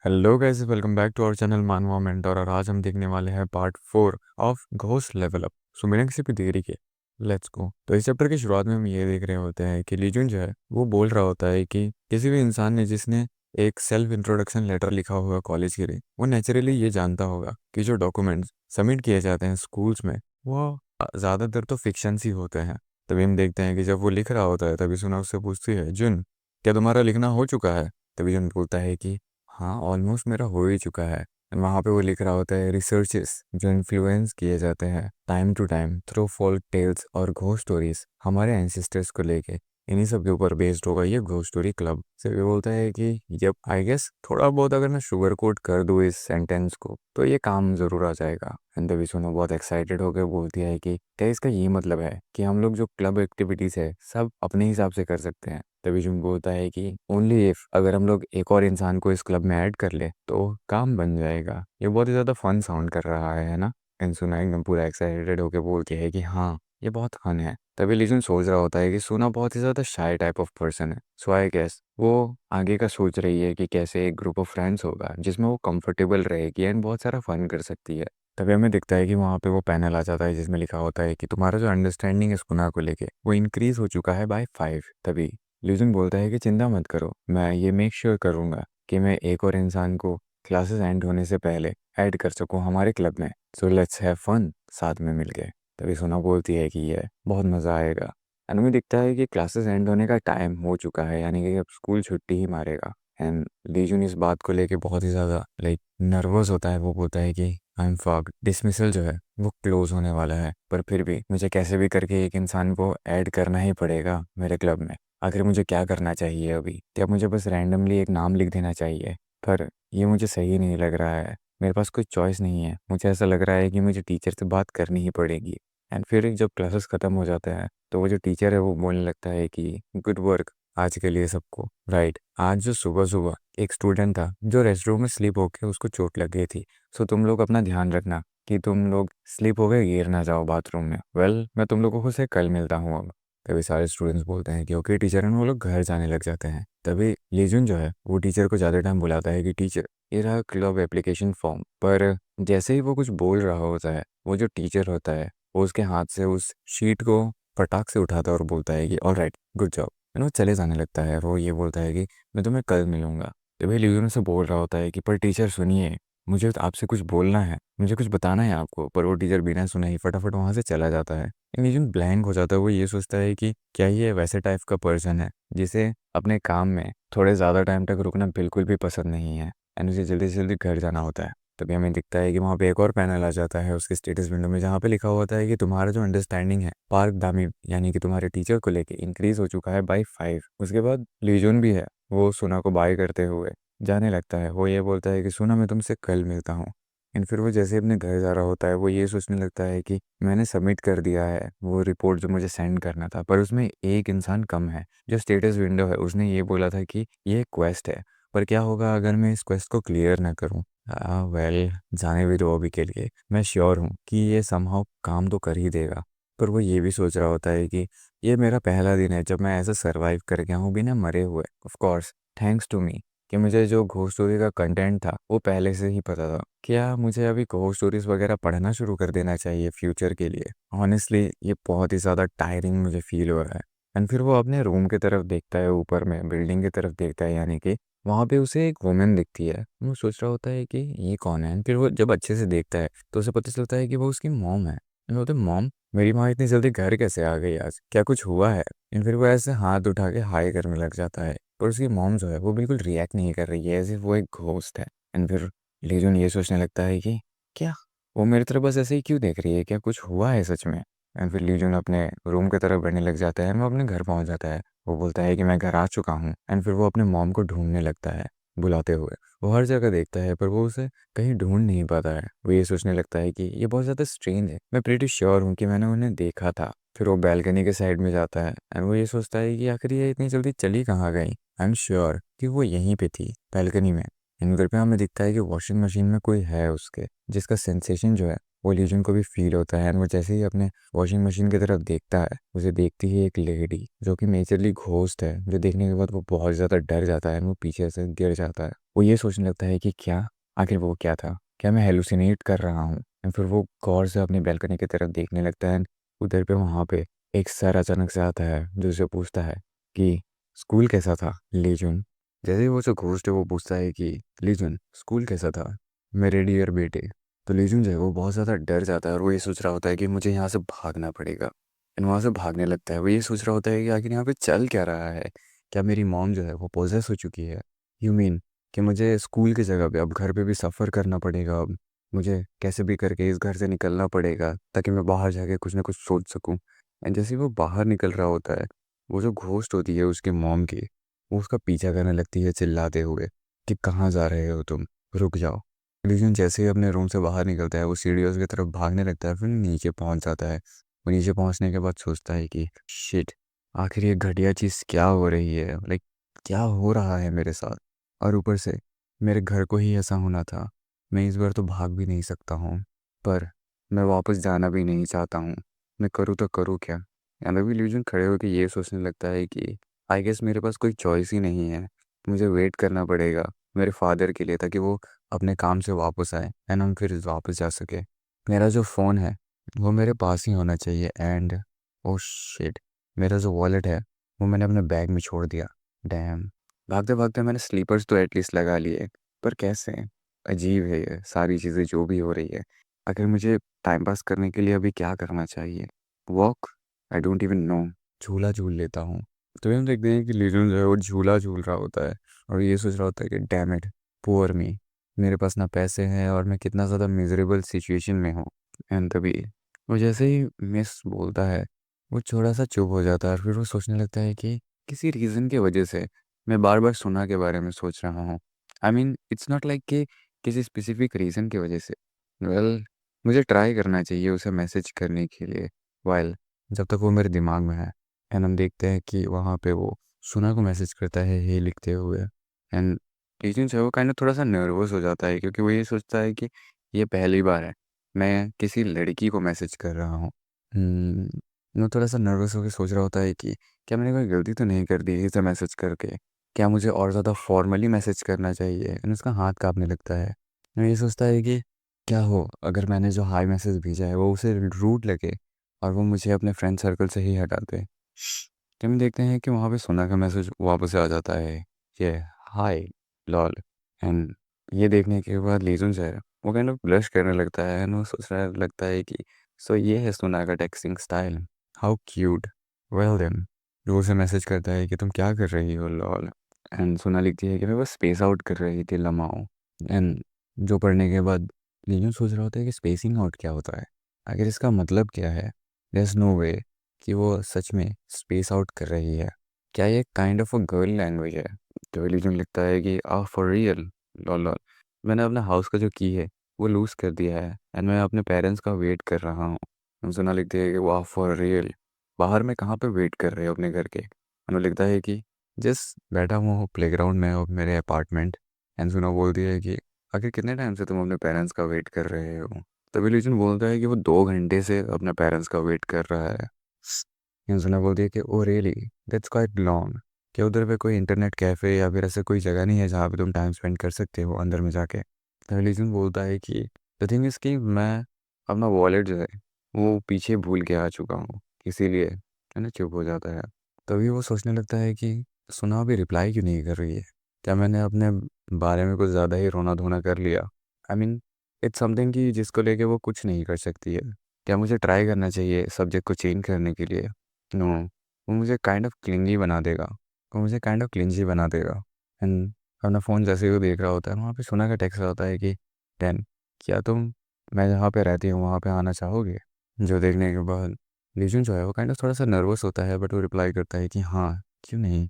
Hello guys, welcome back to our channel Manava mentor. और आज हम देखने वाले हैं part 4 of ghost level up. So बिना किसी भी देरी के लेट्स गो। तो इस चैप्टर की शुरुआत में हम ये देख रहे होते हैं कि लीजुन जो है वो बोल रहा होता है कि किसी भी इंसान ने जिसने एक सेल्फ इंट्रोडक्शन लेटर लिखा होगा कॉलेज के लिए, वो नेचुरली ये जानता होगा कि जो डॉक्यूमेंट्स सबमिट किए जाते हैं स्कूल्स में वो ज़्यादातर तो फिक्शंस ही होते हैं। तभी हम देखते हैं कि जब वो लिख रहा होता है तभी सुना उससे पूछती है, जुन क्या तुम्हारा लिखना हो चुका है? तभी जुन बोलता है कि हाँ, ऑलमोस्ट मेरा हो ही चुका है। एंड वहाँ पे वो लिख रहा होता है रिसर्चेस जो इन्फ्लुएंस किए जाते हैं time to time through folk tales और घोस्ट स्टोरीज हमारे एंसेस्टर्स को लेके, इन्हीं सब के ऊपर बेस्ड होगा ये घोस्ट स्टोरी क्लब। से ये बोलता है कि जब आई गेस थोड़ा बहुत अगर मैं शुगर कोट कर दूँ इस सेंटेंस को तो ये काम ज़रूर आ जाएगा। एंड तभी सुनो बहुत एक्साइटेड होकर बोलती है कि क्या इसका ये मतलब है कि हम लोग जो क्लब एक्टिविटीज़ है सब अपने हिसाब से कर सकते हैं? तभी जुन बोलता है कि ओनली इफ अगर हम लोग एक और इंसान को इस क्लब में ऐड कर ले तो काम बन जाएगा। ये बहुत ही ज़्यादा फन साउंड कर रहा है ना? एंड सुना एकदम पूरा एक्साइटेड होकर बोलती है कि हाँ, ये बहुत फन है। तभी लिजुन सोच रहा होता है कि सुना बहुत ही ज़्यादा शाय टाइप ऑफ पर्सन है। सो आई गेस वो आगे का सोच रही है कि कैसे एक ग्रुप ऑफ फ्रेंड्स होगा जिसमें वो कंफर्टेबल रहेगी एंड बहुत सारा फन कर सकती है। तभी हमें दिखता है कि वहाँ पे वो पैनल आ जाता है जिसमें लिखा होता है कि तुम्हारा जो अंडरस्टैंडिंग है सुना को लेके वो इंक्रीज हो चुका है बाय 5। तभी ल्यूजन बोलता है कि चिंता मत करो, मैं ये मेक श्योर करूँगा कि मैं एक और इंसान को क्लासेस एंड होने से पहले ऐड कर सकूँ हमारे क्लब में। सो लेट्स हैव फन साथ में मिलके। तभी सोना बोलती है कि ये बहुत मज़ा आएगा। एंड हमें दिखता है कि क्लासेस एंड होने का टाइम हो चुका है, यानी कि अब स्कूल छुट्टी ही मारेगा। एंड लीजुन इस बात को लेके बहुत ही ज़्यादा नर्वस होता है। वो बोलता है कि आई एम फॉग, डिसमिसल जो है वो क्लोज होने वाला है, पर फिर भी मुझे कैसे भी करके एक इंसान को ऐड करना ही पड़ेगा मेरे क्लब में। आखिर मुझे क्या करना चाहिए अभी? क्या मुझे बस रैंडमली एक नाम लिख देना चाहिए? पर ये मुझे सही नहीं लग रहा है, मेरे पास कोई चॉइस नहीं है। मुझे ऐसा लग रहा है कि मुझे टीचर से बात करनी ही पड़ेगी। एंड फिर जब क्लासेस ख़त्म हो जाता है तो वो जो टीचर है वो बोलने लगता है कि गुड वर्क आज के लिए सबको। राइट, आज जो सुबह सुबह एक स्टूडेंट था जो रेस्ट रूम में स्लीप होके उसको चोट लग गई थी। सो तुम लोग अपना ध्यान रखना कि तुम लोग स्लीप हो गए गिर ना जाओ बाथरूम में। वेल, मैं तुम लोगों को से कल मिलता हूँ अब। तभी सारे स्टूडेंट्स बोलते हैं कि ओके टीचर, एंड वो लोग घर जाने लग जाते हैं। तभी लीजुन जो है वो टीचर को ज़्यादा टाइम बुलाता है कि टीचर ये रहा क्लब एप्लीकेशन फॉर्म। पर जैसे ही वो कुछ बोल रहा होता है वो जो टीचर होता है वो उसके हाथ से उस शीट को फटाक से उठाता है और बोलता है कि all right, good job. And वो चले जाने लगता है। वो ये बोलता है कि मैं तुम्हें कल मिलूंगा। तभी लीजुन से बोल रहा होता है कि पर टीचर सुनिए, मुझे तो आपसे कुछ बोलना है, मुझे कुछ बताना है आपको। पर वो टीचर बिना सुने ही फटाफट वहाँ से चला जाता है। लीजुन ब्लैंक हो जाता है। वो ये सोचता है कि क्या ये वैसे टाइप का पर्सन है जिसे अपने काम में थोड़े ज़्यादा टाइम तक रुकना बिल्कुल भी पसंद नहीं है एंड उसे जल्दी से जल्दी घर जाना होता है। तभी हमें दिखता है कि वहाँ पे एक और पैनल आ जाता है उसके स्टेटस विंडो में, जहाँ पे लिखा होता है कि तुम्हारा जो अंडरस्टैंडिंग है पार्क दामी यानी कि तुम्हारे टीचर को लेके इंक्रीज हो चुका है बाय 5। उसके बाद लीजून भी है, वो सुना को बाय करते हुए जाने लगता है। वो ये बोलता है कि सुना, मैं तुमसे कल मिलता हूँ। एंड फिर वो जैसे अपने घर जा रहा होता है वो ये सोचने लगता है कि मैंने सबमिट कर दिया है वो रिपोर्ट जो मुझे सेंड करना था, पर उसमें एक इंसान कम है। जो स्टेटस विंडो है उसने ये बोला था कि ये क्वेस्ट है, पर क्या होगा अगर मैं इस क्वेस्ट को क्लियर ना करूं? वेल, जाने भी दो अभी के लिए। मैं श्योर हूँ कि ये समहाउ काम तो कर ही देगा। पर वो ये भी सोच रहा होता है कि ये मेरा पहला दिन है जब मैं ऐसा सरवाइव कर गया हूँ बिना मरे हुए। Of course thanks to me कि मुझे जो घोस्ट स्टोरी का कंटेंट था वो पहले से ही पता था। क्या मुझे अभी घोस्ट स्टोरीज वगैरह पढ़ना शुरू कर देना चाहिए फ्यूचर के लिए? ऑनेस्टली ये बहुत ही ज़्यादा टायरिंग मुझे फील हो रहा है। एंड फिर वो अपने रूम की तरफ देखता है, ऊपर में बिल्डिंग की तरफ देखता है, यानी कि वहाँ पे उसे एक वुमेन दिखती है। वो सोच रहा होता है कि ये कौन है। फिर वो जब अच्छे से देखता है तो उसे पता चलता है कि वो उसकी मॉम है। वो बोलते मॉम, मेरी माँ इतनी जल्दी घर कैसे आ गई आज? क्या कुछ हुआ है? एंड फिर वो ऐसे हाथ उठा के हाई करने लग जाता है। पर उसकी मॉम जो है वो बिल्कुल रिएक्ट नहीं कर रही है, एज इफ वो एक घोस्ट है। एंड फिर लीजन ये सोचने लगता है कि क्या वो मेरी तरफ बस ऐसे ही क्यों देख रही है, क्या कुछ हुआ है सच में? एंड फिर लीजन अपने रूम की तरफ बढ़ने लग जाता है। वो अपने घर पहुंच जाता है। वो बोलता है कि मैं घर आ चुका हूँ। एंड फिर वो अपने मॉम को ढूंढने लगता है बुलाते हुए। वो हर जगह देखता है पर वो उसे कहीं ढूंढ नहीं पाता है। वो ये सोचने लगता है कि ये बहुत ज़्यादा स्ट्रेंज है, मैं प्रीटी श्योर हूँ कि मैंने उन्हें देखा था। फिर वो बैल्कनी के साइड में जाता है एंड वो ये सोचता है कि आखिर ये इतनी जल्दी चली कहाँ गई। आई एम श्योर कि वो यहीं पे थी, बैल्कनी में। एंड उधर पे हमें दिखता है कि वॉशिंग मशीन में कोई है उसके, जिसका सेंसेशन जो है वो लीजन को भी फील होता है। एंड वो जैसे ही अपने वॉशिंग मशीन की तरफ देखता है उसे देखती है एक लेडी जो कि मेजरली घोस्ट है, जो देखने के बाद वो बहुत ज़्यादा डर जाता है एंड वो पीछे से गिर जाता है। वो ये सोचने लगता है कि क्या, आखिर वो क्या था, क्या मैं हेलुसिनेट कर रहा हूँ। एंड फिर वो गौर से अपनी बैल्कनी की तरफ देखने लगता है। उधर पे वहाँ पे एक सर अचानक से आता है जो उसे पूछता है कि स्कूल कैसा था लीजुन। जैसे ही वो जो घोस्ट है वो पूछता है कि लीजुन स्कूल कैसा था मेरे डियर बेटे, तो लीजुन जो है वो बहुत ज़्यादा डर जाता है और वो ये सोच रहा होता है कि मुझे यहाँ से भागना पड़ेगा। एंड वहाँ से भागने लगता है। वो ये सोच रहा होता है कि आखिर यहाँ पे चल क्या रहा है, क्या मेरी मॉम जो है वो पोजेस हो चुकी है। यू मीन कि मुझे स्कूल की जगह पे अब घर पे भी सफ़र करना पड़ेगा। अब मुझे कैसे भी करके इस घर से निकलना पड़ेगा ताकि मैं बाहर जाके कुछ ना कुछ सोच सकूं। एंड जैसे ही वो बाहर निकल रहा होता है, वो जो घोस्ट होती है उसके मॉम की, वो उसका पीछा करने लगती है चिल्लाते हुए कि कहाँ जा रहे हो तुम, रुक जाओ। लेकिन जैसे ही अपने रूम से बाहर निकलता है वो सीढ़ियों की तरफ भागने लगता है, फिर नीचे पहुंच जाता है। वो नीचे पहुंचने के बाद सोचता है कि शिट, आखिर ये घटिया चीज़ क्या हो रही है, लाइक क्या हो रहा है मेरे साथ। और ऊपर से मेरे घर को ही ऐसा होना था। मैं इस बार तो भाग भी नहीं सकता हूँ, पर मैं वापस जाना भी नहीं चाहता हूँ। मैं करूँ तो करूँ क्या। एंड अभी ल्यूजन खड़े होकर ये सोचने लगता है कि आई गेस मेरे पास कोई चॉइस ही नहीं है। मुझे वेट करना पड़ेगा मेरे फादर के लिए ताकि वो अपने काम से वापस आए एंड हम फिर वापस जा सके। मेरा जो फ़ोन है वो मेरे पास ही होना चाहिए। एंड ओ शिट, मेरा जो वॉलेट है वो मैंने अपने बैग में छोड़ दिया। डैम। भागते भागते मैंने स्लीपर्स तो एटलीस्ट लगा लिए, पर कैसे। अजीब है ये सारी चीज़ें जो भी हो रही है। अगर मुझे टाइम पास करने के लिए अभी क्या करना चाहिए, walk, I don't even know. झूला झूल लेता हूँ। तो हम देखते हैं कि लीजन जो है वो झूला झूल रहा होता है और ये सोच रहा होता है कि डैम इट, पुअर मी, मेरे पास ना पैसे हैं और मैं कितना ज़्यादा मिजरेबल सिचुएशन में हूँ। एंड तभी वो जैसे ही मिस बोलता है वो थोड़ा सा चुप हो जाता है और फिर वो सोचने लगता है कि किसी रीज़न की वजह से मैं बार बार सुना के बारे में सोच रहा हूँ। I mean it's not like कि किसी स्पेसिफिक रीज़न की वजह से। वेल, मुझे ट्राई करना चाहिए उसे मैसेज करने के लिए वाइल जब तक वो मेरे दिमाग में है। एंड हम देखते हैं कि वहाँ पे वो सुना को मैसेज करता है हे लिखते हुए। एंड टीचर जो है वो काइंड ऑफ थोड़ा सा नर्वस हो जाता है क्योंकि वो ये सोचता है कि ये पहली बार है मैं किसी लड़की को मैसेज कर रहा हूँ। वो थोड़ा सा नर्वस होकर सोच रहा होता है कि क्या मैंने कोई गलती तो नहीं कर दी इसे मैसेज करके, क्या मुझे और ज़्यादा फॉर्मली मैसेज करना चाहिए। एंड उसका हाथ काँपने लगता है। वो ये सोचता है कि क्या हो अगर मैंने जो हाई मैसेज भेजा है वो उसे रूड लगे और वो मुझे अपने फ्रेंड सर्कल से ही हटा दे। तो हम देखते हैं कि वहाँ पे सोना का मैसेज वापस से आ जाता है, ये हाय लॉल। एंड ये देखने के बाद लीजुन जो है वो काइंड ऑफ ब्लश करने लगता है एंड वो सोच रहा लगता है कि सो ये है सोना का texting style, how cute. Well then वो उसे मैसेज करता है कि तुम क्या कर रही हो लॉल। एंड सोना लिखती है कि मैं बस स्पेस आउट कर रही थी लम्हाओं। एंड जो पढ़ने के बाद लीजुन सोच रहा होता है कि स्पेसिंग आउट क्या होता है, आखिर इसका मतलब क्या है। देयर इज़ नो वे कि वो सच में स्पेस आउट कर रही है। क्या ये kind of a girl language है। तो एलिजन लिखता है कि फॉर रियल लॉल लॉल, मैंने अपने हाउस का जो की है वो लूज़ कर दिया है एंड मैं अपने पेरेंट्स का वेट कर रहा हूँ। हम सुना लिखते हैं कि वाह फॉर रियल, बाहर में कहाँ पे वेट कर रहे हो अपने घर के। उन्होंने लिखता है कि जिस बैठा हुआ हूँ प्लेग्राउंड में और मेरे अपार्टमेंट। एंड सुना बोलती है कि आखिर कितने टाइम से तुम अपने पेरेंट्स का वेट कर रहे हो। तभी लीजन बोलता है कि वो 2 घंटे से अपने पेरेंट्स का वेट कर रहा है। सुना बोलती है कि oh really, that's quite long. क्या उधर पे कोई इंटरनेट कैफ़े या फिर ऐसा कोई जगह नहीं है जहाँ पे तुम टाइम स्पेंड कर सकते हो अंदर में जाके। तो लीजन बोलता है कि द थिंग इज़ कि मैं अपना वॉलेट जो है वो पीछे भूल के आ चुका हूँ, इसीलिए है ना चुप हो जाता है। तभी वो सोचने लगता है कि सुना अभी रिप्लाई क्यों नहीं कर रही है, क्या मैंने अपने बारे में कुछ ज़्यादा ही रोना धोना कर लिया। आई मीन इट्स समथिंग कि जिसको लेके वो कुछ नहीं कर सकती है। क्या मुझे ट्राई करना चाहिए सब्जेक्ट को चेंज करने के लिए। नो, वो मुझे काइंड ऑफ क्लिंगी बना देगा, वो मुझे काइंड ऑफ क्लिंजी बना देगा। एंड अपना फ़ोन जैसे ही वो देख रहा होता है वहाँ पे सुना का टेक्स्ट आता है कि टेन, क्या तुम मैं जहाँ पे रहती हूँ वहाँ पे आना चाहोगे। जो देखने के बाद लीजन जो है वो काइंड ऑफ थोड़ा सा नर्वस होता है बट वो रिप्लाई करता है कि हाँ क्यों नहीं।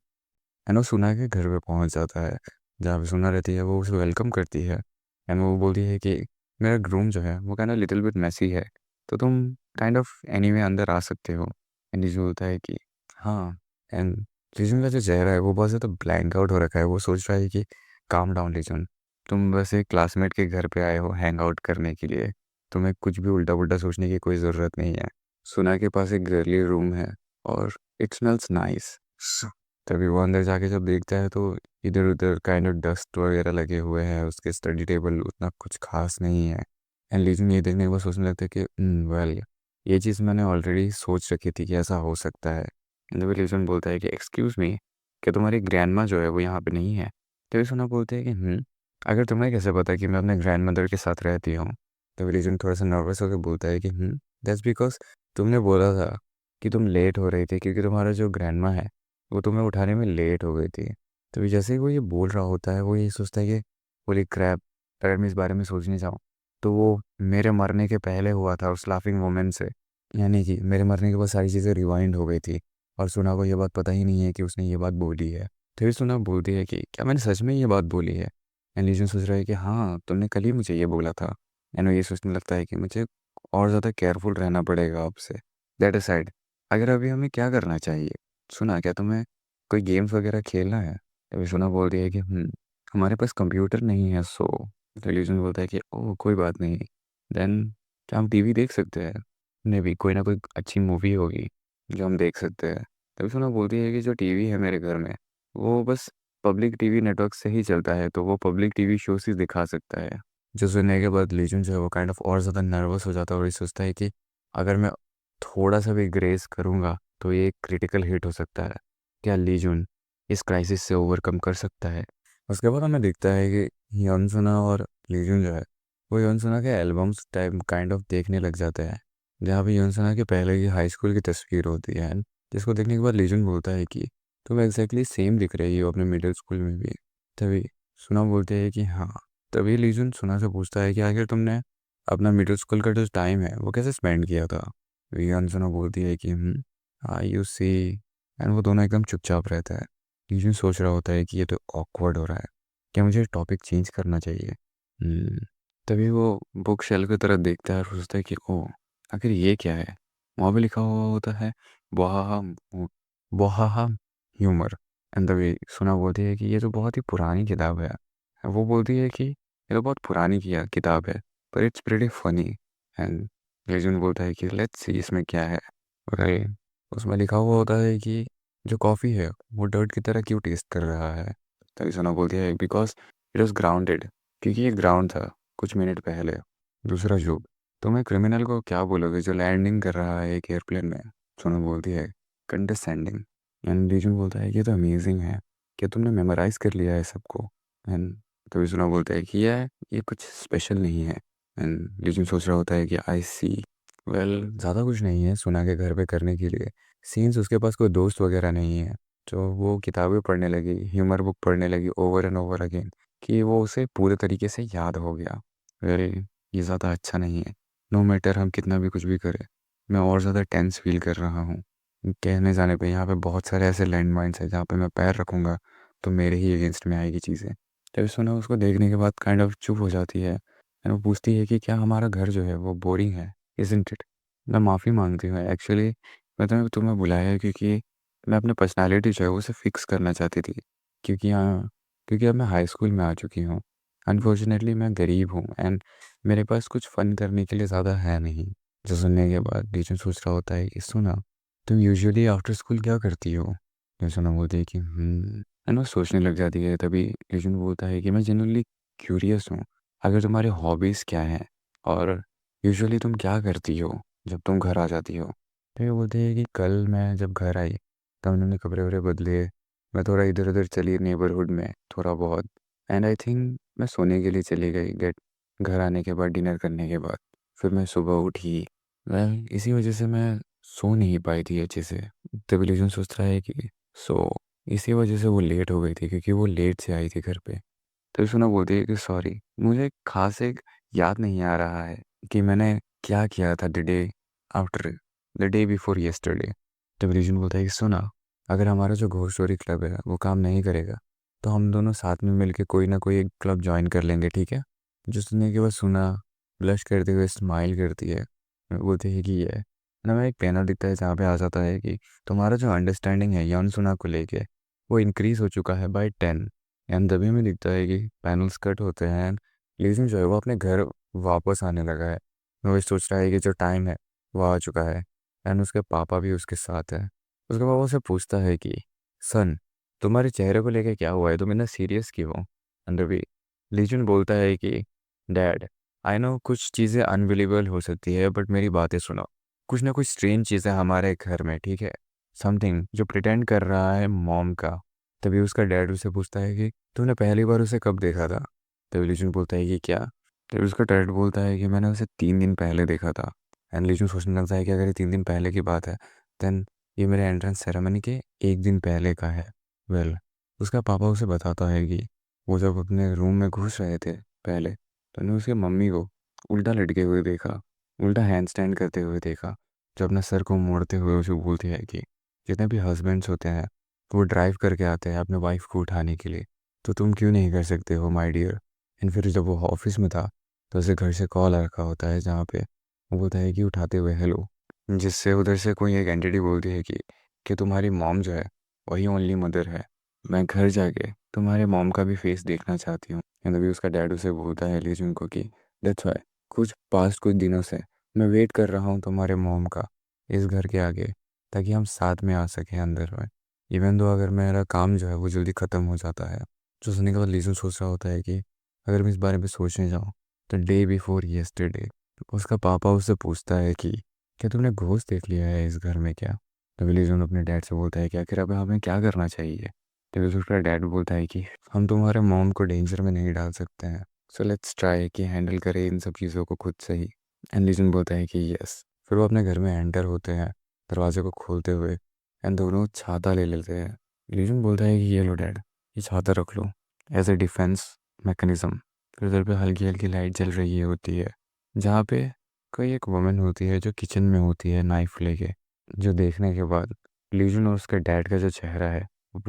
एंड वो सुना के घर पे पहुँच जाता है जहाँ पे सुना रहती है। वो उसे वेलकम करती है एंड वो बोलती है कि मेरा रूम जो है वो kind of little bit messy है, तो तुम काइंड ऑफ एनीवे अंदर आ सकते हो। एंड लीजन बोलता है कि हाँ। एंड लीजन का जो चेहरा है वो बहुत ज़्यादा ब्लैंक आउट हो रखा है। वो सोच रहा है कि काम डाउन लीजन, तुम बस एक क्लासमेट के घर पे आए हो हैंग आउट करने के लिए, तुम्हें कुछ भी उल्टा पुल्टा सोचने की कोई ज़रूरत नहीं है। सुना के पास एक गर्ली रूम है और इट स्मेल्स नाइस। तभी वो अंदर जाके जब देखता है तो इधर उधर काइंड ऑफ डस्ट वगैरह लगे हुए हैं, उसके स्टडी टेबल उतना कुछ खास नहीं है। एंड लीजन ये देखने के बाद सोचने लगता है कि वेल, ये चीज़ मैंने ऑलरेडी सोच रखी थी कि ऐसा हो सकता है। तभी लीजन बोलता है कि एक्सक्यूज़ मी, क्या तुम्हारी ग्रैंडमा जो है वो यहाँ पे नहीं है? तभी सुना बोलते हैं कि अगर तुम्हें कैसे पता कि मैं अपने ग्रैंड मदर के साथ रहती हूँ? तभी लीजन थोड़ा सा नर्वस होकर बोलता है कि दैट्स बिकॉज तुमने बोला था कि तुम लेट हो रही थी क्योंकि तुम्हारा जो ग्रैंडमा है वो तुम्हें उठाने में लेट हो गई थी। तो जैसे ही वो ये बोल रहा होता है वो ये सोचता है कि होली क्रैप, अगर मैं इस बारे में सोचने जाऊँ तो वो मेरे मरने के पहले हुआ था उस लाफिंग मोमेंट से। यानी कि मेरे मरने के बाद सारी चीज़ें रिवाइंड हो गई थी और सुना को ये बात पता ही नहीं है कि उसने ये बात बोली है। फिर सुना बोलती है कि क्या मैंने सच में ये बात बोली है? एंड लीजन सोच रहा है कि हाँ, तुमने कल ही मुझे ये बोला था। एंड वो ये सोचने लगता है कि मुझे और ज़्यादा केयरफुल रहना पड़ेगा आपसे। दैट असाइड, अगर अभी हमें क्या करना चाहिए? सुना, क्या तुम्हें कोई गेम्स वगैरह खेलना है? तभी सुना बोलती है कि हमारे पास कंप्यूटर नहीं है सो। तो ल्यूजन बोलता है कि ओह कोई बात नहीं, देन क्या हम टीवी देख सकते हैं? नहीं भी, कोई ना कोई अच्छी मूवी होगी जो हम देख सकते हैं। तभी सुना बोलती है कि जो टीवी है मेरे घर में वो बस पब्लिक टीवी नेटवर्क से ही चलता है, तो वो पब्लिक टीवी शोज ही दिखा सकता है। जो सुनने के बाद लीजन जो है वो काइंड ऑफ और ज़्यादा नर्वस हो जाता है और ये सोचता है कि अगर मैं थोड़ा सा भी ग्रेस करूँगा तो ये एक क्रिटिकल हिट हो सकता है। क्या लीजुन इस क्राइसिस से ओवरकम कर सकता है? उसके बाद हमें दिखता है कि योनसुना और लीजुन जो है वो योनसुना के एल्बम्स टाइप काइंड ऑफ देखने लग जाते हैं, जहाँ पे योनसुना के पहले की हाई स्कूल की तस्वीर होती है, जिसको देखने के बाद लीजुन बोलता है कि तुम एग्जैक्टली सेम दिख रही हो अपने मिडिल स्कूल में भी। तभी सुना बोलते हैं कि हाँ। तभी लीजुन सुना से पूछता है कि आखिर तुमने अपना मिडिल स्कूल का जो टाइम है वो कैसे स्पेंड किया था? विहान सुना बोलती है कि आई यू सी। एंड वो दोनों एकदम चुपचाप रहता है। लीजुन सोच रहा होता है कि ये तो ऑकवर्ड हो रहा है, क्या मुझे टॉपिक चेंज करना चाहिए? तभी वो बुक शेल्फ की तरफ देखता है और सोचता है कि ओह, आखिर ये क्या है? वहाँ पे लिखा हुआ होता है वाहा वाहा ह्यूमर। एंड तभी सुना बोलती है कि ये तो बहुत ही पुरानी किताब है। वो बोलती है कि ये तो बहुत पुरानी किताब है पर इट्स प्रीटी फनी। एंड लेजिन बोलता है कि लेट्स सी इसमें क्या है। और उसमें लिखा हुआ होता है कि जो कॉफ़ी है वो डर्ट की तरह क्यों टेस्ट कर रहा है? तभी सुना बोलती है बिकॉज इट वॉज ग्राउंडेड, क्योंकि ये ग्राउंड था कुछ मिनट पहले। दूसरा जुग, तुम एक क्रिमिनल को क्या बोलोगे जो लैंडिंग कर रहा है एक एयरप्लेन में? सुना बोलती है कंडेस्सेंडिंग। एंड लीजन बोलता है कि ये तो अमेजिंग है, क्या तुमने मेमोराइज कर लिया है सबको? एंड तभी सुना बोलता है कि ये कुछ स्पेशल नहीं है। एंड लीजन सोच रहा होता है कि आई सी, वेल ज़्यादा कुछ नहीं है सुना के घर पे करने के लिए। सीन्स उसके पास कोई दोस्त वगैरह नहीं है, तो वो किताबें पढ़ने लगी, ह्यूमर बुक पढ़ने लगी ओवर एंड ओवर अगेन, कि वो उसे पूरे तरीके से याद हो गया। अरे ये ज़्यादा अच्छा नहीं है। नो मैटर हम कितना भी कुछ भी करें, मैं और ज़्यादा टेंस फील कर रहा हूँ। कहने जाने पे यहाँ पे बहुत सारे ऐसे लैंड माइन्स हैं जहाँ पे मैं पैर रखूँगा तो मेरे ही अगेंस्ट में आएगी चीज़ें। तभी सुना उसको देखने के बाद काइंड ऑफ चुप हो जाती है एंड वो पूछती है कि क्या हमारा घर जो है वो बोरिंग है? Isn't it? मैं माफ़ी मांगती हूँ एक्चुअली, मैं तुम्हें बुलाया है क्योंकि मैं अपनी पर्सनालिटी जो है उसे फिक्स करना चाहती थी। क्योंकि अब मैं हाई स्कूल में आ चुकी हूँ। अनफॉर्चुनेटली मैं गरीब हूँ एंड मेरे पास कुछ फ़न करने के लिए ज़्यादा है नहीं। जो सुनने के बाद टीचर सोच रहा होता है कि सुना, तुम यूजुअली आफ्टर स्कूल क्या करती हो? तो सुना बोलती है कि एंड वो सोचने लग जाती है। तभी टीचर बोलता है कि मैं जनरली क्यूरियस हूँ, अगर तुम्हारे हॉबीज़ क्या हैं और यूजुअली तुम क्या करती हो जब तुम घर आ जाती हो? तो ये बोलते हैं कि कल मैं जब घर आई तब उन्होंने कपड़े वपड़े बदले, मैं थोड़ा इधर उधर चली नेबरहुड में थोड़ा बहुत, एंड आई थिंक मैं सोने के लिए चली गई गेट घर आने के बाद, डिनर करने के बाद। फिर मैं सुबह उठी, वेल इसी वजह से मैं सो नहीं पाई थी अच्छे से। तभी लीजन सोच रहा है कि सो इसी वजह से वो लेट हो गई थी क्योंकि वो लेट से आई थी घर पे। तभी सुना बोलती है कि सॉरी, मुझे खास एक याद नहीं आ रहा है कि मैंने क्या किया था the day after, the day before yesterday. तब रीजन बोलता है कि सुना, अगर हमारा जो घोस्ट स्टोरी क्लब है वो काम नहीं करेगा तो हम दोनों साथ में मिलके कोई ना कोई एक क्लब ज्वाइन कर लेंगे, ठीक है? जो सुनने के बाद सुना ब्लश करते हुए स्माइल करती है। बोलती है कि ये ना, मैं एक पैनल दिखता है जहाँ पे आ जाता है कि तुम्हारा जो अंडरस्टैंडिंग है यौन सुना को लेके वो इंक्रीज हो चुका है बाय 10। एंड तभी हमें दिखता है कि पैनल्स कट होते हैं एंड लीजिंग जो है वो अपने घर वापस आने लगा है। वो सोच रहा है कि जो टाइम है वो आ चुका है एंड उसके पापा भी उसके साथ है। उसके पापा उसे पूछता है कि सन, तुम्हारे चेहरे को लेके क्या हुआ है, तुम इतना सीरियस क्यों हो? एंड रवि, लीजन बोलता है कि डैड, आई नो कुछ चीज़ें अनबिलीवेबल हो सकती है, बट मेरी बातें सुनो। कुछ ना कुछ स्ट्रेंज चीज़ें हमारे घर में, ठीक है? समथिंग जो प्रिटेंड कर रहा है मॉम का। तभी उसका डैड उसे पूछता है कि तूने पहली बार उसे कब देखा था? तभी लीजन बोलता है कि क्या? तभी उसका डैड बोलता है कि मैंने उसे 3 दिन पहले देखा था। एंड लीजन सोचने लगता है कि अगर ये 3 दिन पहले की बात है, देन ये मेरे एंट्रेंस सेरेमनी के 1 दिन पहले का है। वेल, उसका पापा उसे बताता है कि वो जब अपने रूम में घुस रहे थे पहले, तो उन्होंने उसके मम्मी को उल्टा लटके हुए देखा, उल्टा हैंड स्टैंड करते हुए देखा, जो अपना सर को मोड़ते हुए उसे बोलती है कि जितने भी हस्बैंड्स होते हैं वो ड्राइव करके आते हैं अपने वाइफ को उठाने के लिए, तो तुम क्यों नहीं कर सकते हो माय डियर? एंड फिर जब वो ऑफिस में था, तो उसे घर से कॉल रखा होता है जहाँ पे वो बोलता है कि उठाते हुए हेलो, जिससे उधर से कोई एक एंटिटी बोलती है कि तुम्हारी मॉम जो है वही ओनली मदर है। मैं घर जाके तुम्हारे मॉम का भी फेस देखना चाहती हूँ। एंड अभी उसका डैड उसे बोलता है लीजन को कि दैट्स वाई कुछ दिनों से मैं वेट कर रहा हूँ तुम्हारे मॉम का इस घर के आगे, ताकि हम साथ में आ सकें अंदर में। इवन दो अगर मेरा काम जो है वो जल्दी ख़त्म हो जाता है। जो सुनने के बाद लीजन सोच रहा होता है कि अगर मैं इस बारे में सोचने जाऊँ, तो डे बिफोर येस्टरडे उसका पापा उससे पूछता है कि क्या तुमने घोस्ट देख लिया है इस घर में क्या? तो विली जून अपने डैड से बोलता है कि आखिर अब हमें क्या करना चाहिए? तो उसका डैड बोलता है कि हम तुम्हारे मॉम को डेंजर में नहीं डाल सकते हैं, सो लेट्स ट्राई कि हैंडल करें इन सब चीज़ों को खुद से ही। एंड लीजन बोलता है कि यस। फिर वो अपने घर में एंटर होते हैं, दरवाजे को खोलते हुए, एंड दोनों छाता ले लेते हैं। लीजन बोलता है कि ये लो डैड, ये छाता रख लो एज ए डिफेंस मैकेनिज्म। फिर उधर पे हल्की हल्की लाइट जल रही होती है, जहाँ पे कोई एक वुमन होती है जो किचन में होती है नाइफ लेके। जो देखने के बाद लीजन और उसके डैड का जो चेहरा है वो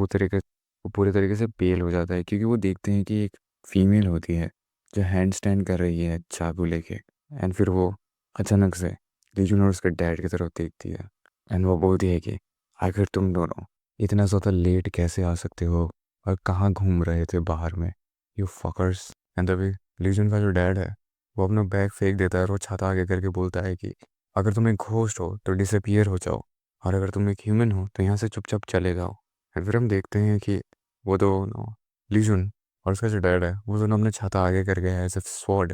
पूरे तरीके से पेल हो जाता है, क्योंकि वो देखते हैं कि एक फीमेल होती है जो हैंड स्टैंड कर रही है चाकू लेके। एंड फिर वो अचानक से लीजन और उसके डैड की तरफ देखती है, एंड वो बोलती है कि आखिर तुम दोनों इतना ज़्यादा लेट कैसे आ सकते हो और कहाँ घूम रहे थे बाहर में, यू फकर्स? एंड तभी लीजन का जो डैड है वो अपना बैग फेंक देता है और वो छाता आगे करके बोलता है कि अगर तुम एक घोस्ट हो तो डिसअपियर हो जाओ, और अगर तुम एक ह्यूमन हो तो यहाँ से चुपचाप चले जाओ। और फिर हम देखते हैं कि वो दोनों, लीजन और उसका जो डैड है, वो दोनों अपने छाता आगे कर गए हैं एज ए स्वॉर्ड।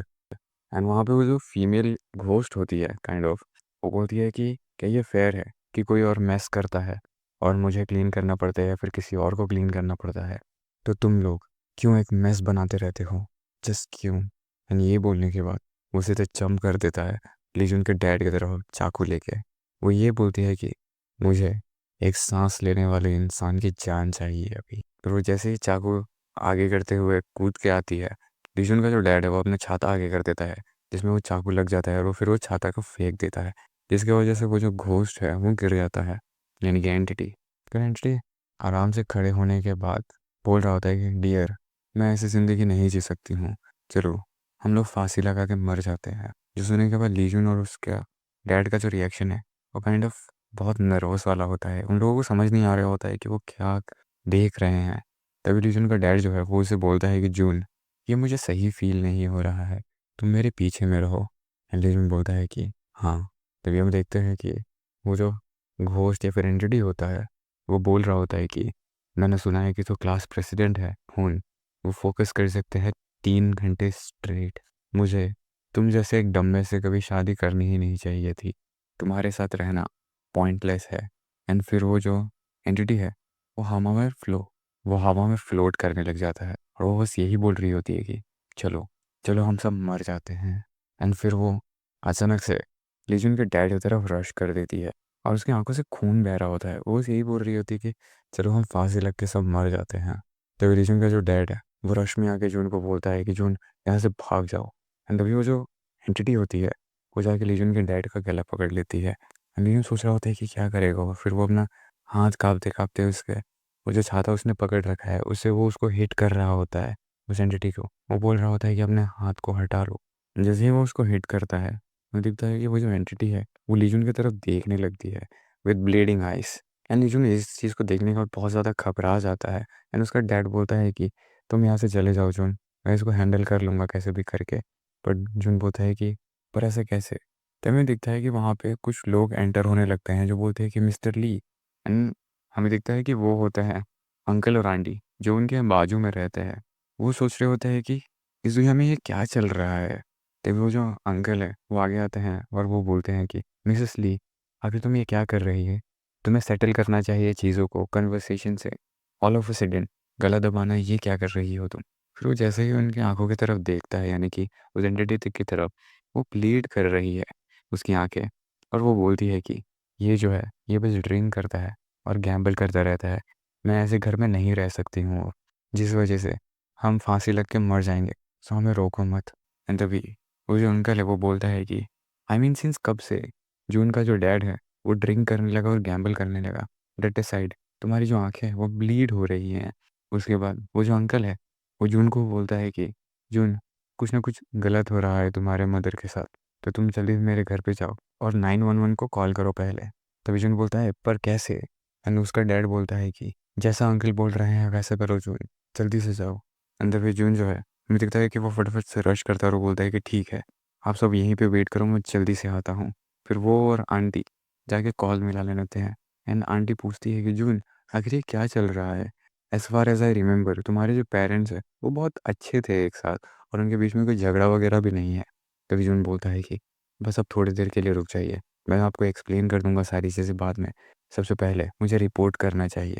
एंड वहाँ पे वो जो फीमेल घोस्ट होती है काइंड ऑफ, वो बोलती है कि क्या ये फेयर है कि कोई और मैस करता है और मुझे क्लीन करना पड़ता है या फिर किसी और को क्लीन करना पड़ता है, तो तुम लोग क्यों एक मैस बनाते रहते हो, जस्ट क्यों? एंड ये बोलने के बाद वो सीधे जंप कर देता है लीजन के डैड की तरफ चाकू लेके। वो ये बोलती है कि मुझे एक सांस लेने वाले इंसान की जान चाहिए अभी। फिर वो जैसे ही चाकू आगे करते हुए कूद के आती है, लीजन का जो डैड है वो अपने छाता आगे कर देता है, जिसमें वो चाकू लग जाता है, और वो फिर वो छाता को फेंक देता है, जिसकी वजह से वो जो घोस्ट है वो गिर जाता है, यानी कि एंटिटी आराम से खड़े होने के बाद बोल रहा होता है कि डियर, मैं ऐसी ज़िंदगी नहीं जी सकती हूँ, चलो हम लोग फांसी लगा के मर जाते हैं। जो सुनने के बाद लीजन और उसका डैड का जो रिएक्शन है वो काइंड ऑफ बहुत नर्वस वाला होता है। उन लोगों को समझ नहीं आ रहा होता है कि वो क्या देख रहे हैं। तभी लीजन का डैड जो है वो उसे बोलता है कि जून, ये मुझे सही फील नहीं हो रहा है, तुम मेरे पीछे में रहो। एंड लीजन बोलता है कि हाँ। तभी हम देखते हैं कि वो जो घोस्ट या फिर एंटिटी होता है वो बोल रहा होता है कि मैंने सुना है कि तो क्लास प्रेसिडेंट है खून, वो फोकस कर सकते हैं 3 घंटे स्ट्रेट। मुझे तुम जैसे एक डम्मे से कभी शादी करनी ही नहीं चाहिए थी, तुम्हारे साथ रहना पॉइंटलेस है। एंड फिर वो जो एंटिटी है वो वो हवा में फ्लोट करने लग जाता है, और वो बस यही बोल रही होती है कि चलो चलो हम सब मर जाते हैं। एंड फिर वो अचानक से लीजन के डैड की तरफ रश कर देती है, और उसकी आंखों से खून बह रहा होता है। वो बस यही बोल रही होती है कि चलो हम फांसी लग के सब मर जाते हैं। तो लीजन का जो डैड है वो रश में आके जून को बोलता है कि जून यहाँ से भाग जाओ। एंड तभी वो जो एंटिटी होती है वो जाके लीजन के डैड का गला पकड़ लेती है। एंड लीजन सोच रहा होता है कि क्या करेगा वो। फिर वो अपना हाथ कांपते कांपते उसके वो जो छाता उसने पकड़ रखा है उससे वो उसको हिट कर रहा होता है, उस एंटिटी को। वो बोल रहा होता है कि अपने हाथ को हटा लो। जैसे ही वो उसको हिट करता है, वो दिखता है कि वो जो एंटिटी है वो लीजन की तरफ देखने लगती है विद ब्लीडिंग आइस। एंड लीजन इस चीज़ को देखने के बाद बहुत ज़्यादा घबरा जाता है। एंड उसका डैड बोलता है कि तुम यहाँ से चले जाओ जून, मैं इसको हैंडल कर लूँगा कैसे भी करके। बट जून बोलता है कि पर ऐसे कैसे? तभी दिखता है कि वहाँ पे कुछ लोग एंटर होने लगते हैं जो बोलते हैं कि मिस्टर ली। एंड हमें दिखता है कि वो होता है अंकल और आंटी जो उनके बाजू में रहते हैं वो सोच रहे होते हैं कि इस दुनिया में ये क्या चल रहा है। तभी वो जो अंकल है वो आगे आते हैं और वो बोलते हैं कि मिसेस ली, आखिर तुम ये क्या कर रही है? तुम्हें सेटल करना चाहिए चीज़ों को कन्वर्सेशन से। ऑल ऑफ अ सडन गला दबाना, ये क्या कर रही हो तुम? फिर वो जैसे ही उनकी आंखों की तरफ देखता है, यानी कि उस एंटिटी की तरफ, वो प्लीड कर रही है उसकी आंखें। और वो बोलती है कि ये जो है ये बस ड्रिंक करता है और गैम्बल करता रहता है। मैं ऐसे घर में नहीं रह सकती हूँ, जिस वजह से हम फांसी लग के मर जाएंगे। सो हमें रोको मत। एंड तभी वो जो अंकल है वो बोलता है कि आई मीन सिंस कब से जो उनका जो डैड है वो ड्रिंक करने लगा और गैम्बल करने लगा, डेट साइड तुम्हारी जो आंखें हैं वो ब्लीड हो रही हैं। उसके बाद वो जो अंकल है वो जून को बोलता है कि जून, कुछ ना कुछ गलत हो रहा है तुम्हारे मदर के साथ, तो तुम जल्दी मेरे घर पे जाओ और 911 को कॉल करो पहले। तभी जून बोलता है पर कैसे? एंड उसका डैड बोलता है कि जैसा अंकल बोल रहे हैं वैसा करो जून, जल्दी से जाओ। अंदर भी जून जो है मुझे दिखता है कि वो फटाफट से रश करता है और वो बोलता है कि ठीक है, आप सब यहीं पे वेट करो, मैं जल्दी से आता हूँ। फिर वो और आंटी जाके कॉल मिला लेते हैं। एंड आंटी पूछती है कि जून, आखिर ये क्या चल रहा है? As far as I remember तुम्हारे जो पेरेंट्स हैं वो बहुत अच्छे थे एक साथ और उनके बीच में कोई झगड़ा वगैरह भी नहीं है। तभी जून बोलता है कि बस अब थोड़ी देर के लिए रुक जाइए, मैं आपको एक्सप्लेन कर दूंगा सारी चीज़ें बाद में। सबसे पहले मुझे रिपोर्ट करना चाहिए।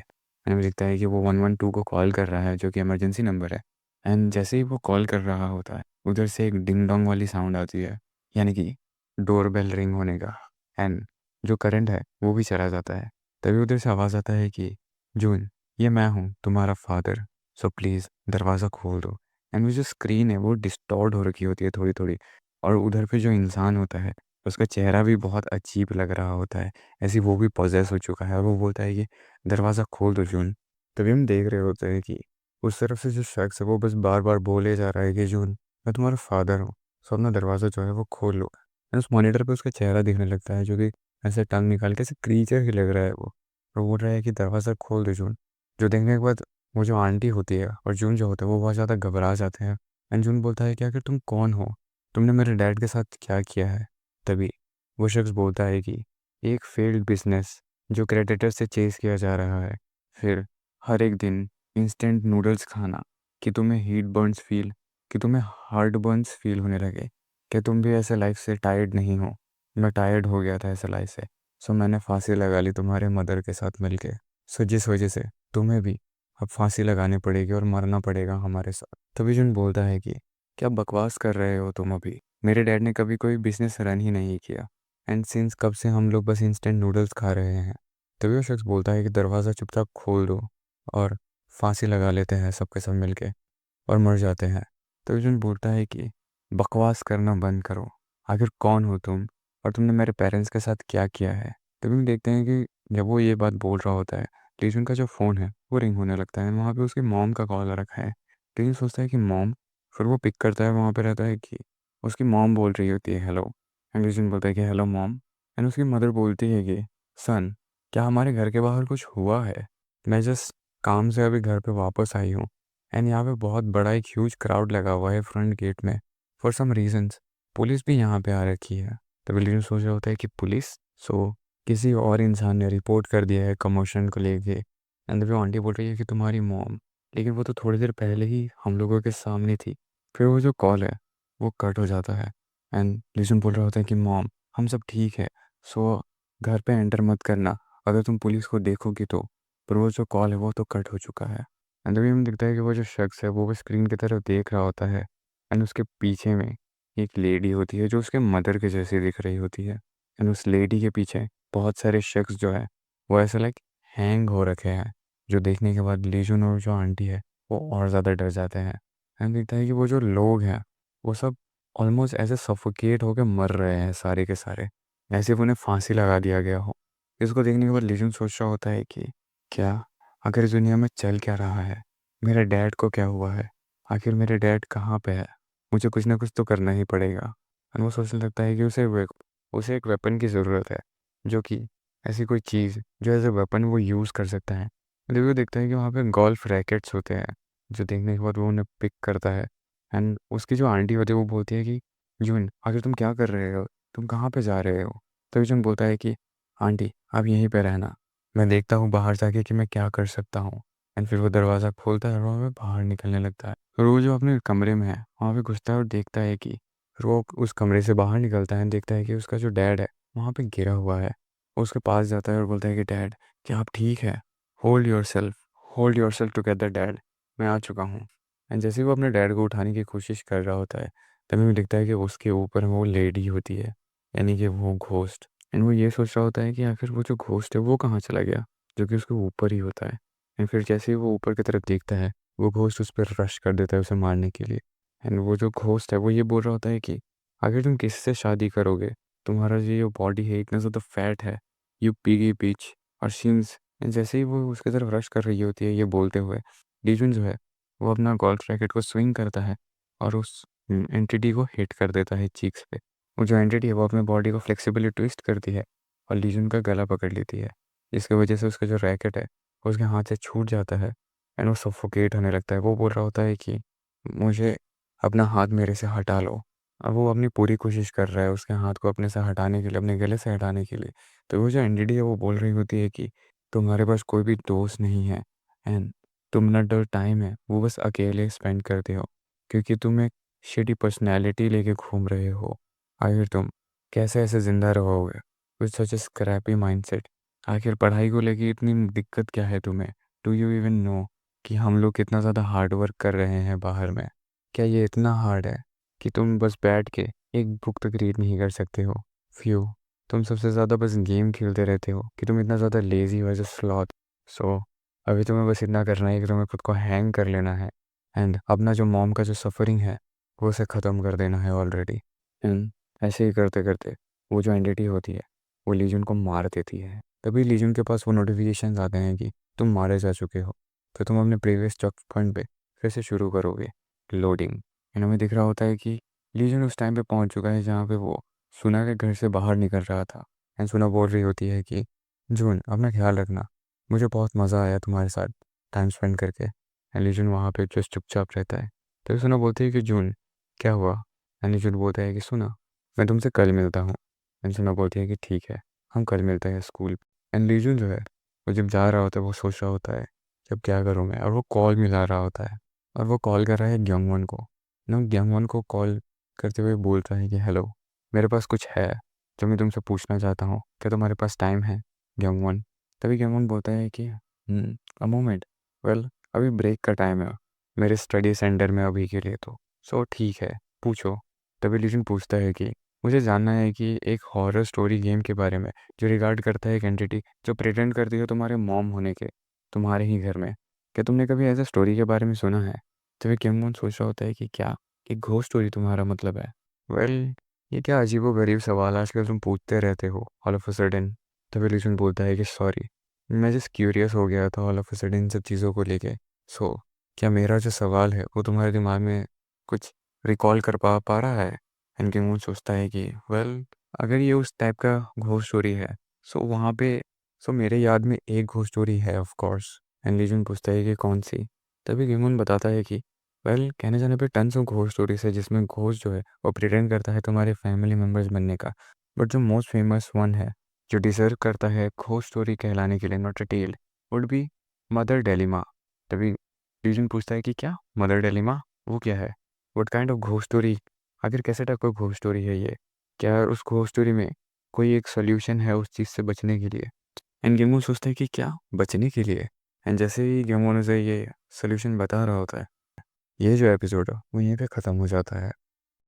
मैंने मुझे दिखता है कि वो 112 को कॉल कर रहा है जो कि इमरजेंसी नंबर है। एंड जैसे ही वो कॉल कर रहा होता है उधर से एक डिंग डोंग वाली साउंड आती है, यानी कि डोरबेल रिंग होने का। एंड जो करंट है वो भी चला जाता है। तभी उधर से आवाज़ आता है कि जून, ये मैं हूँ तुम्हारा फादर, सो प्लीज़ दरवाज़ा खोल दो। एंड वो जो स्क्रीन है वो डिस्टॉर्ट हो रखी होती है थोड़ी थोड़ी, और उधर पे जो इंसान होता है उसका चेहरा भी बहुत अजीब लग रहा होता है, ऐसी वो भी पॉजेस हो चुका है। और वो बोलता है कि दरवाज़ा खोल दो जून। तभी हम देख रहे होते हैं कि उस तरफ से जो शख्स है वो बस बार बार बोले जा रहा है कि जून, मैं तुम्हारा फादर हूँ, सो अपना दरवाज़ा जो है वो खोल लो। एंड उस मॉनिटर पे उसका चेहरा दिखने लगता है जो कि ऐसे टंग निकाल के ऐसे क्रीचर ही लग रहा है वो। और बोल रहा है कि दरवाज़ा खोल दो जून। जो देखने के बाद वो जो आंटी होती है और जून जो होता है वो बहुत ज़्यादा घबरा जाते हैं। एंड जून बोलता है कि आखिर तुम कौन हो, तुमने मेरे डैड के साथ क्या किया है? तभी वो शख्स बोलता है कि एक फेल्ड बिजनेस जो क्रेडिटर से चेस किया जा रहा है, फिर हर एक दिन इंस्टेंट नूडल्स खाना, कि तुम्हें हीट बर्न्स फील, कि तुम्हें हार्ट बर्न्स फील होने लगे, कि तुम भी ऐसे लाइफ से टायर्ड नहीं हो। मैं टायर्ड हो गया था ऐसे लाइफ से, सो मैंने फांसी लगा ली तुम्हारे मदर के साथ मिलके। सो जिस वजह से तुम्हें भी अब फांसी लगानी पड़ेगी और मरना पड़ेगा हमारे साथ। तभी जुन बोलता है कि क्या बकवास कर रहे हो तुम? अभी मेरे डैड ने कभी कोई बिजनेस रन ही नहीं किया, एंड सिंस कब से हम लोग बस इंस्टेंट नूडल्स खा रहे हैं। तभी वो शख्स बोलता है कि दरवाज़ा चुपचाप खोल दो और फांसी लगा लेते हैं सबके सब मिलके और मर जाते हैं। तो अर्जुन बोलता है कि बकवास करना बंद करो, आखिर कौन हो तुम और तुमने मेरे पेरेंट्स के साथ क्या किया है? तभी हम देखते हैं कि जब वो ये बात बोल रहा होता है लीजन का जो फ़ोन है वो रिंग होने लगता है। वहाँ पे उसकी मॉम का कॉल रखा है। लीजन सोचता है कि मॉम, फिर वो पिक करता है, वहाँ पे रहता है कि उसकी मॉम बोल रही होती है हेलो। एंड लीजन बोलता है कि हेलो मॉम। एंड उसकी मदर बोलती है कि सन, क्या हमारे घर के बाहर कुछ हुआ है? मैं जस्ट काम से अभी घर पे वापस आई हूँ एंड यहाँ पे बहुत बड़ा एक ह्यूज क्राउड लगा हुआ है फ्रंट गेट में फॉर सम रीजंस। पुलिस भी यहाँ पे आ रखी है। तभी लीडर सोच रहा होता है कि पुलिस, सो किसी और इंसान ने रिपोर्ट कर दिया है कमोशन को लेके। एंड वो आंटी बोल रही है कि तुम्हारी मॉम, लेकिन वो तो थोड़ी देर पहले ही हम लोगों के सामने थी। फिर वो जो कॉल है वो कट हो जाता है। एंड लिजन बोल रहा होता है कि मॉम, हम सब ठीक है, सो घर पे एंटर मत करना, अगर तुम पुलिस को देखोगी तो। पर वो जो कॉल है वो तो कट हो चुका है। एंड तभी हमें दिखता है कि वो जो शख्स है वो स्क्रीन की तरफ देख रहा होता है। एंड उसके पीछे में एक लेडी होती है जो उसके मदर के जैसी दिख रही होती है। एंड उस लेडी के पीछे बहुत सारे शख्स जो है वो ऐसे लाइक हैंग हो रखे हैं, जो देखने के बाद लीजुन और जो आंटी है वो और ज़्यादा डर जाते हैं। एंड दिखता है कि वो जो लोग हैं वो सब ऑलमोस्ट ऐसे सफोकेट होकर मर रहे हैं सारे के सारे, ऐसे उन्हें फांसी लगा दिया गया हो। इसको देखने के बाद लीजुन सोच रहा होता है कि क्या, आखिर इस दुनिया में चल क्या रहा है? मेरे डैड को क्या हुआ है? आखिर मेरे डैड कहाँ पे है? मुझे कुछ ना कुछ तो करना ही पड़ेगा। और वो सोचने लगता है कि उसे एक वेपन की ज़रूरत है, जो कि ऐसी कोई चीज़ जो एज ए वेपन वो यूज़ कर सकता है। जब वो देखता है कि वहाँ पे गोल्फ रैकेट्स होते हैं, जो देखने के बाद वो उन्हें पिक करता है। एंड उसकी जो आंटी होती है वो बोलती है कि जून, आखिर तुम क्या कर रहे हो, तुम कहाँ पे जा रहे हो? तभी जून बोलता है कि आंटी आप यहीं पे रहना, मैं देखता हूँ बाहर जाके कि मैं क्या कर सकता हूँ। एंड फिर वो दरवाज़ा खोलता है और वहाँ पे बाहर निकलने लगता है। और वो जो अपने कमरे में है वहाँ पे घुसता है और देखता है कि फिर वो उस कमरे से बाहर निकलता है, देखता है कि उसका जो डैड है वहाँ पे गिरा हुआ है। वो उसके पास जाता है और बोलता है कि डैड, क्या आप ठीक है? Hold your self, hold your self together dad, मैं आ चुका हूँ। एंड जैसे ही वो अपने डैड को उठाने की कोशिश कर रहा होता है, तभी में दिखता है कि उसके ऊपर वो लेडी होती है, यानी कि वो घोस्ट। एंड वो ये सोच रहा होता है कि आखिर वो जो घोस्ट है वो कहाँ चला गया, जो कि उसके ऊपर ही होता है। एंड फिर जैसे ही वो ऊपर की तरफ देखता है, वो घोस्ट उस पर रश कर देता है उसे मारने के लिए। एंड वो जो घोस्ट है वो ये बोल रहा होता है कि अगर तुम किसी से शादी करोगे, तुम्हारा ये जो बॉडी है इतना ज़्यादा फैट है, यू पीगी पीच और शीन्स। जैसे ही वो उसकी तरफ रश कर रही होती है ये बोलते हुए, लीजुन जो है वो अपना गोल्फ रैकेट को स्विंग करता है और उस एंटिटी को हिट कर देता है चीक्स पे। वो जो एंटिटी है वो अपने बॉडी को फ्लेक्सिबली ट्विस्ट करती है और लीजुन का गला पकड़ लेती है, जिसकी वजह से उसका जो रैकेट है वो उसके हाथ से छूट जाता है एंड वो सफोकेट होने लगता है। वो बोल रहा होता है कि मुझे अपना हाथ मेरे से हटा लो। अब वो अपनी पूरी कोशिश कर रहा है उसके हाथ को अपने से हटाने के लिए, अपने गले से हटाने के लिए। तो वो जो एनडीडी है वो बोल रही होती है कि तुम्हारे पास कोई भी दोस्त नहीं है एंड तुम ना जो टाइम है वो बस अकेले स्पेंड करते हो, क्योंकि तुम एक शिटी पर्सनैलिटी लेके घूम रहे हो। आखिर तुम कैसे ऐसे ज़िंदा रहोगे with such a scrappy mindset? आखिर पढ़ाई को लेके इतनी दिक्कत क्या है तुम्हें? डू यू इवन नो कि हम लोग कितना ज़्यादा हार्ड वर्क कर रहे हैं बाहर में? क्या ये इतना हार्ड है कि तुम बस बैठ के एक बुक तक रीड नहीं कर सकते हो? फ्यू, तुम सबसे ज़्यादा बस गेम खेलते रहते हो कि तुम इतना ज़्यादा लेज़ी हो एज अ स्लॉथ। सो अभी तुम्हें बस इतना करना है कि तुम्हें खुद को हैंग कर लेना है एंड अपना जो मॉम का जो सफरिंग है वो उसे ख़त्म कर देना है ऑलरेडी। एंड ऐसे ही करते करते वो जो एंटिटी होती है वो लीजन को मार देती है। तभी लीजन के पास वो नोटिफिकेशन आते हैं कि तुम मारे जा चुके हो, तो तुम अपने प्रीवियस चेक पॉइंट पे फिर से शुरू करोगे लोडिंग। एंड हमें दिख रहा होता है कि लीजन उस टाइम पे पहुंच चुका है जहाँ पे वो सुना के घर से बाहर निकल रहा था। एंड सुना बोल रही होती है कि जून, अपना ख्याल रखना, मुझे बहुत मज़ा आया तुम्हारे साथ टाइम स्पेंड करके। एंड लीजन वहाँ पे जस्ट चुपचाप रहता है। तो सुना बोलती है कि जून, क्या हुआ? एंड लीजन बोलता है कि सुना, मैं तुमसे कल मिलता हूँ। एंड सुना बोलती है कि ठीक है, हम कल मिलते हैं स्कूल। एंड लीजन जो है वो जब जा रहा होता है वो सोच रहा होता है जब क्या करूँ मैं, और वो कॉल मिला रहा होता है और वो कॉल कर रहा है ग्यंगवन को। ना ग्यंगवन को कॉल करते हुए बोलता है कि हेलो, मेरे पास कुछ है जो मैं तुमसे पूछना चाहता हूँ, क्या तुम्हारे पास टाइम है ग्यंगवन? तभी ग्यंगवन बोलता है कि अ मोमेंट, वेल अभी ब्रेक का टाइम है मेरे स्टडी सेंटर में अभी के लिए, तो सो ठीक है, पूछो। तभी लीजन पूछता है कि मुझे जानना है कि एक हॉरर स्टोरी गेम के बारे में जो रिगार्ड करता है एक एंटिटी जो प्रेटेंड करती है तुम्हारे मॉम होने के, तुम्हारे ही घर में। क्या तुमने कभी ऐसा स्टोरी के बारे में सुना है? तो वे किमोन सोच रहा होता है कि क्या एक घोस्ट स्टोरी तुम्हारा मतलब है? वेल, ये क्या अजीबो गरीब सवाल आजकल तुम पूछते रहते हो ऑल ऑफ अ सडन। तभी लिजन बोलता है कि सॉरी, मैं जस्ट क्यूरियस हो गया था ऑल ऑफ अ सडन इन सब चीज़ों को लेके। सो क्या मेरा जो सवाल है वो तुम्हारे दिमाग में कुछ रिकॉल कर पा रहा है? एंड किमोन सोचता है कि वेल, अगर ये उस टाइप का घोस्ट स्टोरी है, सो वहाँ पे, सो मेरे याद में एक घोस्ट स्टोरी है ऑफ कोर्स। एंड लीजन पूछता है कि कौन सी? तभी किमोन बताता है कि वेल, कहने जाने पे टन्स ऑफ घोस्ट स्टोरीज है जिसमें घोस्ट जो है वो प्रिटेंड करता है तुम्हारे फैमिली मेम्बर्स बनने का। बट जो मोस्ट फेमस वन है जो डिजर्व करता है घोस्ट स्टोरी कहलाने के लिए, not a tale, would be mother Delima. तभी लीजन पूछता है कि क्या मदर डेलिमा, वो क्या है? What kind of ghost story? आखिर कैसे टाइप का घोस्ट स्टोरी है ये? क्या उस घोस्ट स्टोरी में कोई एक सोल्यूशन है उस चीज़ से बचने के लिए? एंड गेमोन सोचता है कि क्या बचने के लिए? एंड जैसे ही गेमोन उसे ये सोल्यूशन बता रहा होता है, ये जो एपिसोड है वो यहीं पे ख़त्म हो जाता है।